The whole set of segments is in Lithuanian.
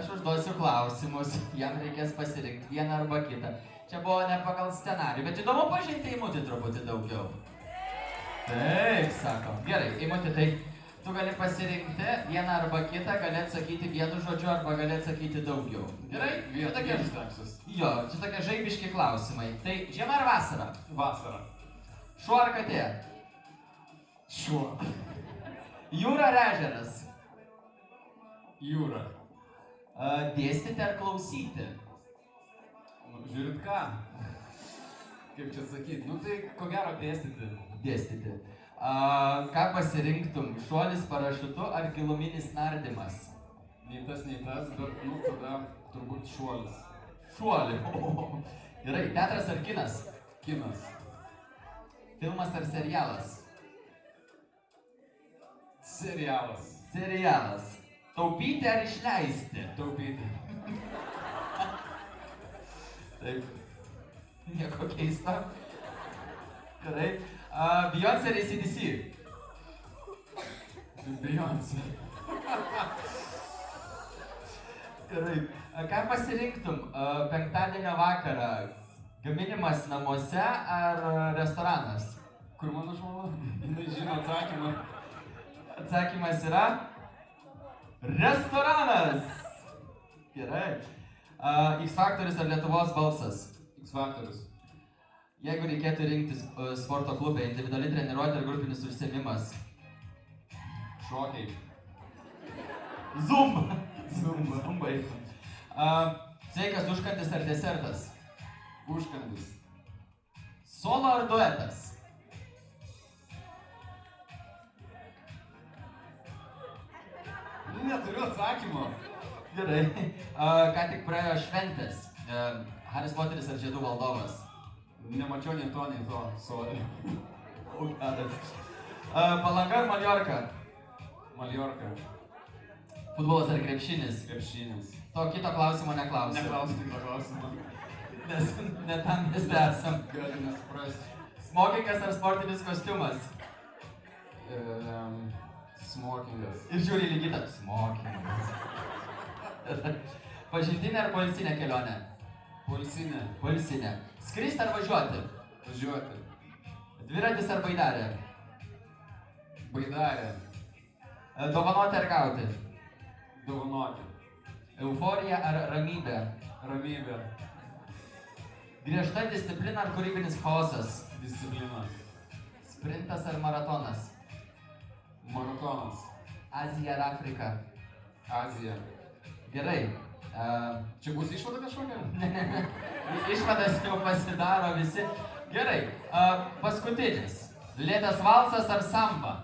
Aš užduosiu klausimus, jam reikės pasirinkti vieną arba kitą. Čia buvo ne pagal scenarijų, bet įdomu pažinti Eimutį truputį daugiau. Taip, sako. Gerai, Eimuti, tai tu gali pasirinkti vieną arba kitą, gali atsakyti vienu žodžiu arba gali atsakyti daugiau. Gerai? Vienas stengsiuos. Jo, čia tokie žaibiški klausimai. Tai žiema ar vasara? Vasara. Šuo ar katė? Šuo. Jūra ar ežeras? Jūra. Dėstyti ar klausyti? Žiūrint ką? Kaip čia sakyti? Nu tai ko gero dėstyti. Dėstyti. Ką pasirinktum? Šuolis parašiutu ar giluminis nardymas? Nei tas, bet nu tada turbūt šuolis. Šuolį. Gerai, teatras ar kinas? Kinas. Filmas ar serialas? Serialas. Serialas. Taupyti ar išleisti? Taupyti. Taip. Nieko keisto. Gerai. Beyoncé ar AC/DC? Beyoncé. Gerai. Ką pasirinktum? Penktadienio vakarą? Gaminimas namuose ar restoranas? Kur mano žmona? Jinai žino atsakymą. Atsakymas yra... Restoranas! Gerai. X Faktorius ar Lietuvos balsas? X Faktorius. Jeigu reikėtų rinktis sporto klube, individuali treniruotė ar grupinis užsiėmimas? Šokiai. Zumba! Zumbai. Sveikas užkandis ar desertas? Užkandis. Solo ar duetas? Neturiu atsakymo. Gerai. Ką tik praėjo šventės? Haris Poteris ar Žiedų valdovas? Nemačiau nei to, sorry. Palanga ar Maljorka? Maljorka. Futbolas ar krepšinis? Krepšinis. To kito klausimo neklausiu. Neklausiu kito klausimo. Nes ne tam mieste esam. Gali nesuprasti. Smokingas ar sportinis kostiumas? Smokingas. Ir žiūri lygiai tą smokingas. Pažintinė ar poilsinė kelionė? Poilsinė. Poilsinė. Skristi ar važiuoti? Važiuoti. Dviratis ar baidarė? Baidarė. Dovanoti ar gauti? Dovanoti. Euforija ar ramybė? Ramybė. Griežta disciplina ar kūrybinis chaosas? Disciplina. Sprintas ar maratonas? Maratonas. Azija ar Afrika? Azija. Gerai. Čia bus išvada kažkokia? Išvadas jau pasidaro visi. Gerai. Paskutinis. Lėtas valsas ar samba?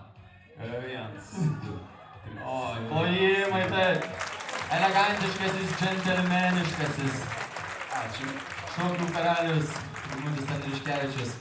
Vienas. Oi, plojimai taip. Elegantiškasis, džentelmeniškasis. Ačiū. Šokių karalius. Eimutis Andriuškevičius.